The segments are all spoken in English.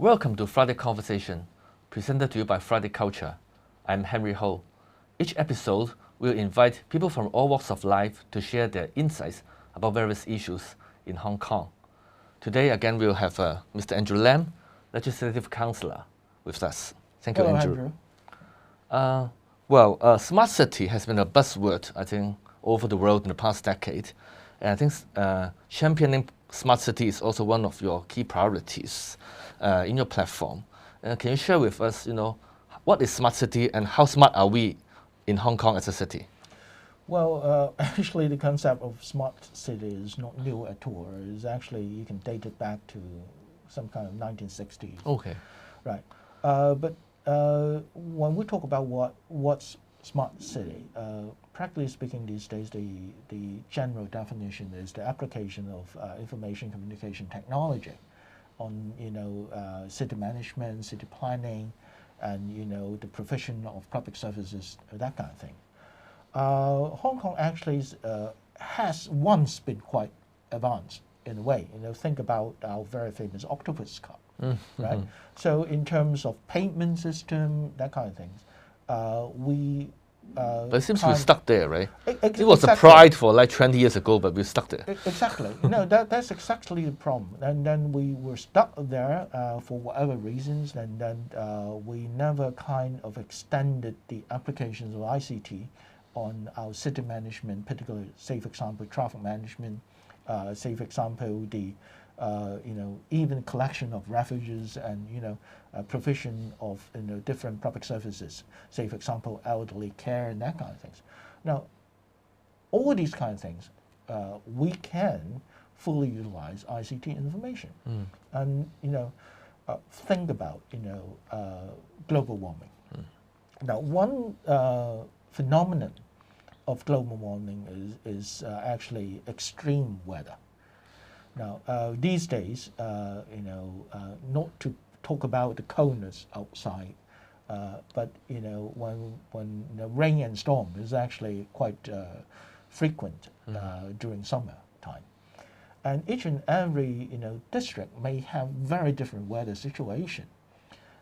Welcome to Friday Conversation, presented to you by Friday Culture. I'm Henry Ho. Each episode will invite people from all walks of life to share their insights about various issues in Hong Kong. Today, again, we'll have Mr. Andrew Lam, Legislative Councillor, with us. Thank you, Hello, Andrew. Andrew. Smart city has been a buzzword, I think, over the world in the past decade. And I think championing smart city is also one of your key priorities in your platform. Can you share with us, what is smart city and how smart are we in Hong Kong as a city? Well, actually, the concept of smart city is not new at all. It's actually, you can date it back to some kind of 1960s. Okay. Right. But when we talk about what's smart city, practically speaking these days, the general definition is the application of information communication technology on, city management, city planning, and, the provision of public services, that kind of thing. Hong Kong actually has once been quite advanced in a way. Think about our very famous octopus card, right? So in terms of payment system, that kind of things, but it seems we're stuck there, right? It was exactly. a pride for like 20 years ago, but we're stuck there. Exactly. That's exactly the problem. And then we were stuck there for whatever reasons, and then we never kind of extended the applications of ICT on our city management, particularly, say, for example, traffic management, say, for example, the even collection of refuges and provision of different public services, say, for example, elderly care and that kind of things. Now, all these kind of things, we can fully utilize ICT information, and think about global warming. Now, one phenomenon of global warming is actually extreme weather. Now, these days, not to talk about the coldness outside, but when rain and storm is actually quite frequent during summer time, and each and every district may have very different weather situation,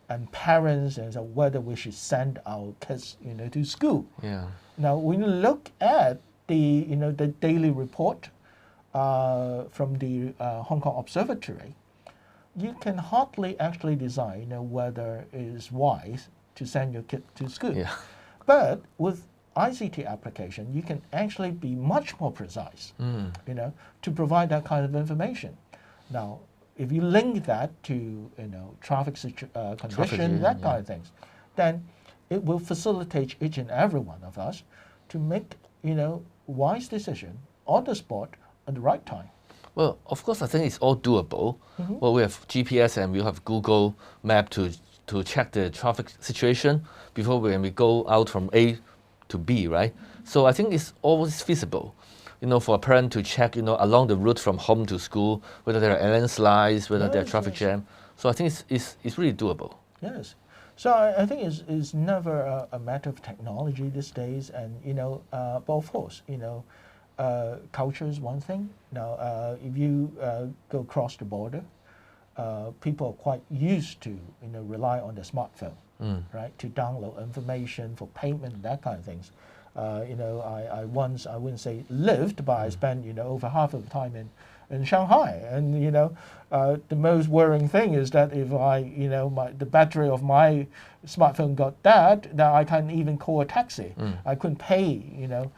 and parents and so whether we should send our kids to school. Yeah. Now, when you look at the the daily report from the Hong Kong Observatory, you can hardly actually decide whether it is wise to send your kid to school. Yeah. But with ICT application, you can actually be much more precise, to provide that kind of information. Now, if you link that to traffic condition, that kind of things, then it will facilitate each and every one of us to make wise decision on the spot at the right time. Well, of course, I think it's all doable. Well, we have GPS and we have Google Map to check the traffic situation before when we go out from A to B, right? So I think it's always feasible, for a parent to check, along the route from home to school, whether there are landslides, whether there are traffic jam. So I think it's really doable. Yes. So I think it's never a matter of technology these days, and but of course, culture is one thing. Now, if you go across the border, people are quite used to rely on their smartphone, right, to download information for payment, that kind of things. I once, I wouldn't say lived, but I spent over half of the time in Shanghai, and the most worrying thing is that if the battery of my smartphone got dead, then I can't even call a taxi. I couldn't pay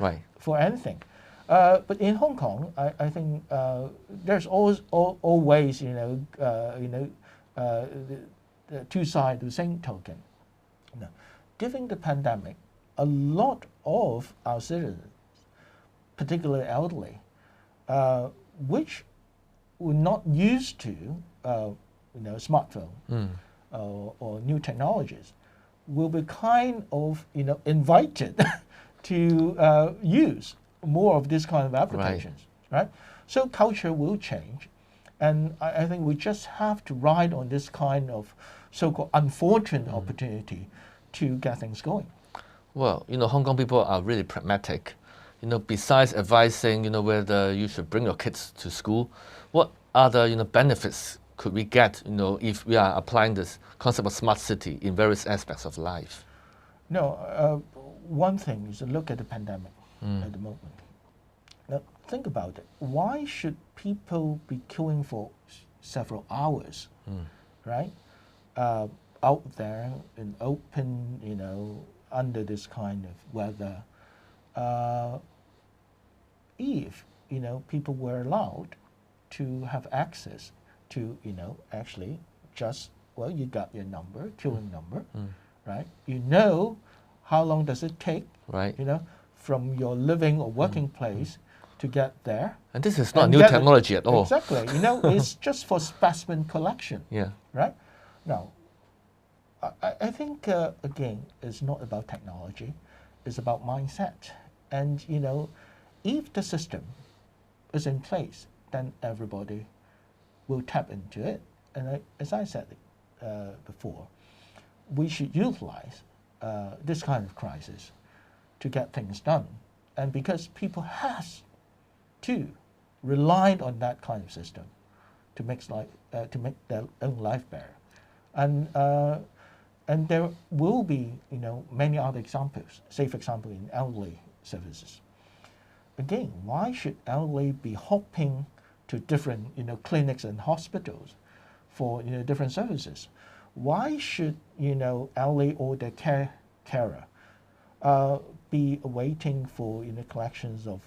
Right. for anything. But in Hong Kong, I think there's always the two sides of the same token. Now, during the pandemic, a lot of our citizens, particularly elderly, which were not used to smartphone or new technologies, will be kind of invited to use more of this kind of applications, right? So culture will change, and I think we just have to ride on this kind of so-called unfortunate opportunity to get things going. Well, Hong Kong people are really pragmatic. Besides advising, whether you should bring your kids to school, what other, benefits could we get, if we are applying this concept of smart city in various aspects of life? No, one thing is to look at the pandemic at the moment. Now, think about it. Why should people be queuing for several hours, right? Out there in open, under this kind of weather, if people were allowed to have access to actually just you got your number, queuing number, right? How long does it take, right? From your living or working place to get there. And this is not new technology at all. Exactly. It's just for specimen collection. Yeah. Right? Now, I think, again, it's not about technology. It's about mindset. And, if the system is in place, then everybody will tap into it. And as I said before, we should utilize this kind of crisis to get things done. And because people has to rely on that kind of system to make their own life better. And there will be, many other examples. Say, for example, in elderly services. Again, why should elderly be hopping to different, clinics and hospitals for, different services? Why should, elderly or their carer be waiting for, collections of,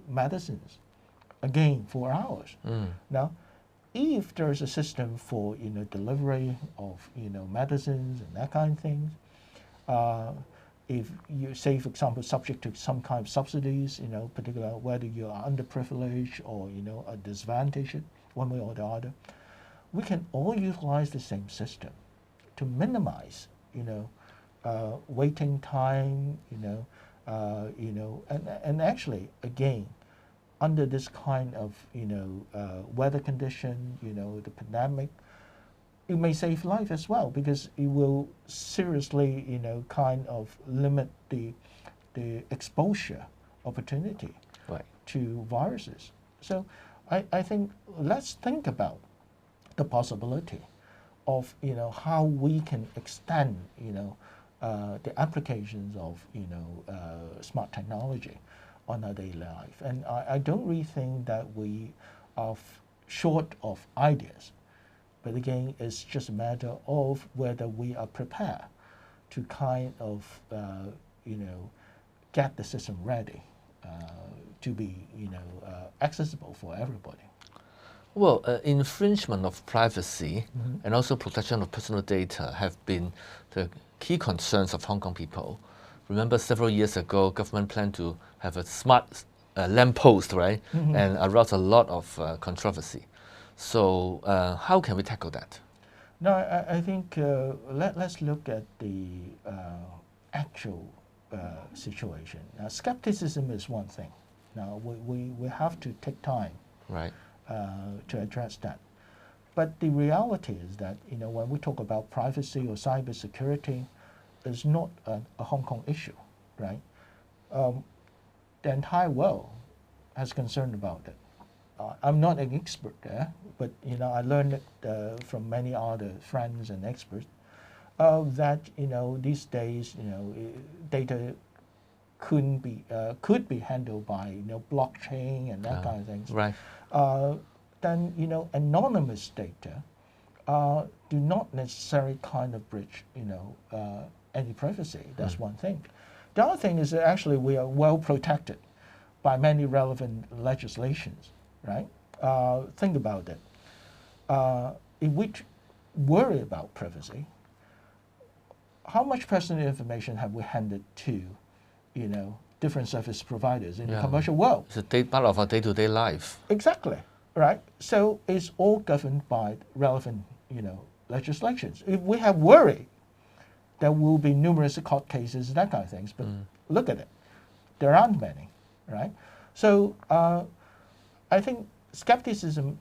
medicines, again, for hours? Now, if there's a system for delivery of medicines and that kind of things, if you say, for example, subject to some kind of subsidies, particular whether you are underprivileged or a disadvantaged one way or the other, we can all utilize the same system to minimize waiting time, and actually again, under this kind of weather condition, the pandemic, it may save life as well because it will seriously kind of limit the exposure opportunity to viruses. So I think let's think about the possibility of how we can extend the applications of smart technology on our daily life. And I don't really think that we are short of ideas. But again, it's just a matter of whether we are prepared to kind of, get the system ready to be, accessible for everybody. Well, infringement of privacy and also protection of personal data have been the key concerns of Hong Kong people. Remember, several years ago, government planned to have a smart lamppost, right? And aroused a lot of controversy. So how can we tackle that? No, I think let's look at the actual situation. Now, skepticism is one thing. Now, we have to take time to address that. But the reality is that, when we talk about privacy or cybersecurity, it's not a Hong Kong issue, right? The entire world has concern about it. I'm not an expert there, but I learned it from many other friends and experts that these days data could be handled by blockchain and that kind of things. Right. Then anonymous data do not necessarily kind of breach any privacy. That's one thing. The other thing is that actually we are well protected by many relevant legislations. Right? Think about it. If we worry about privacy, how much personal information have we handed to, different service providers in the commercial world? It's part of our day-to-day life. Exactly. Right. So it's all governed by relevant, legislations. If we have worry, there will be numerous court cases, that kind of things. But look at it. There aren't many. Right. So I think skepticism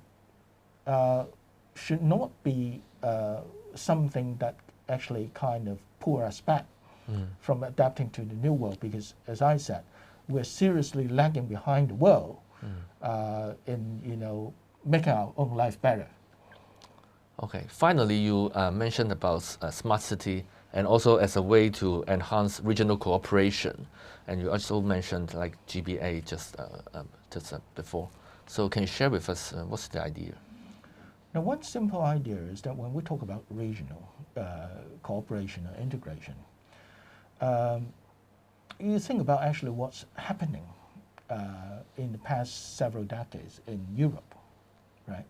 should not be something that actually kind of pull us back from adapting to the new world, because, as I said, we're seriously lagging behind the world in making our own life better. Okay. Finally, you mentioned about smart city and also as a way to enhance regional cooperation, and you also mentioned like GBA just before. So can you share with us what's the idea? Now, one simple idea is that when we talk about regional cooperation or integration, you think about actually what's happening in the past several decades in Europe, right?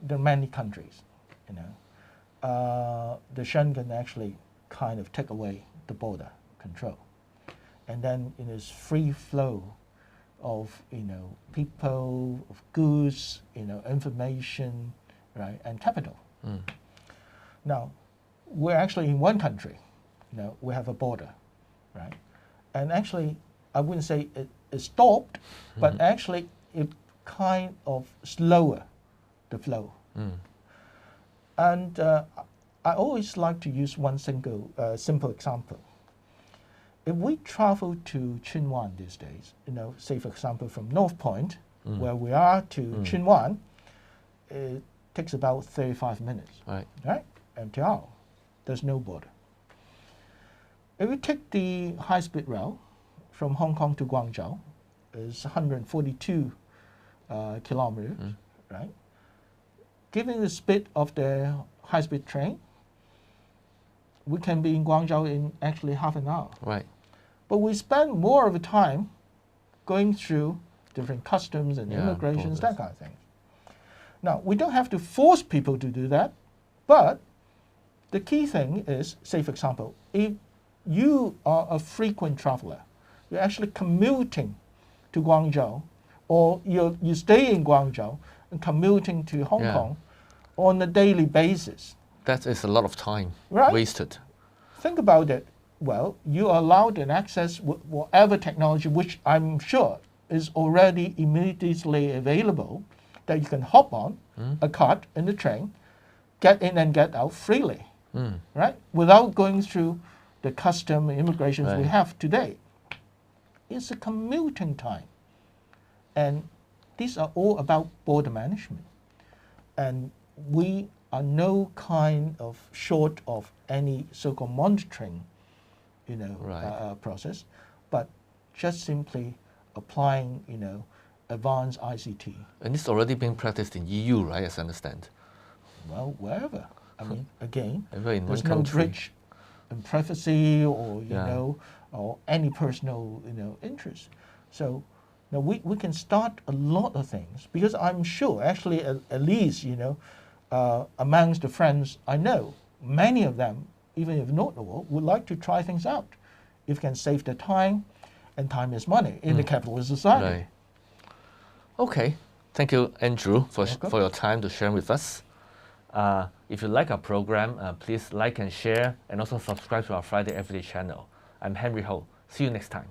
There are many countries, you know. The Schengen actually kind of take away the border control, and then in this free flow of, you know, people, of goods, you know, information, right, and capital. Now, we're actually in one country, you know, we have a border, right? And actually, I wouldn't say it stopped, but actually it kind of slower the flow. And I always like to use one simple example. If we travel to Chunwan these days, you know, say for example from North Point, where we are, to Chunwan, it takes about 35 minutes, right? And Tiao, there's no border. If we take the high-speed rail from Hong Kong to Guangzhou, it's 142 kilometers, right? Given the speed of the high-speed train, we can be in Guangzhou in actually half an hour. Right. But we spend more of the time going through different customs and immigrations, that kind of thing. Now, we don't have to force people to do that, but the key thing is, say for example, if you are a frequent traveler, you're actually commuting to Guangzhou, or you stay in Guangzhou and commuting to Hong Kong on a daily basis. That is a lot of time wasted. Think about it. Well, you are allowed an access whatever technology, which I'm sure is already immediately available, that you can hop on a cart in the train, get in and get out freely, right? Without going through the custom immigrations we have today. It's a commuting time. And these are all about border management. And we are no kind of short of any so-called monitoring, you know, process, but just simply applying, you know, advanced ICT. And it's already being practiced in EU, right, as I understand? Well, wherever. I mean, again, in there's no breach in privacy or, you know, or any personal, you know, interest. So now we can start a lot of things, because I'm sure, actually, at least, you know, amongst the friends I know, many of them, even if not all, would like to try things out. If can save their time, and time is money in the capitalist society. Right. Okay. Thank you, Andrew, for your time to share with us. If you like our program, please like and share, and also subscribe to our Friday Everyday channel. I'm Henry Ho. See you next time.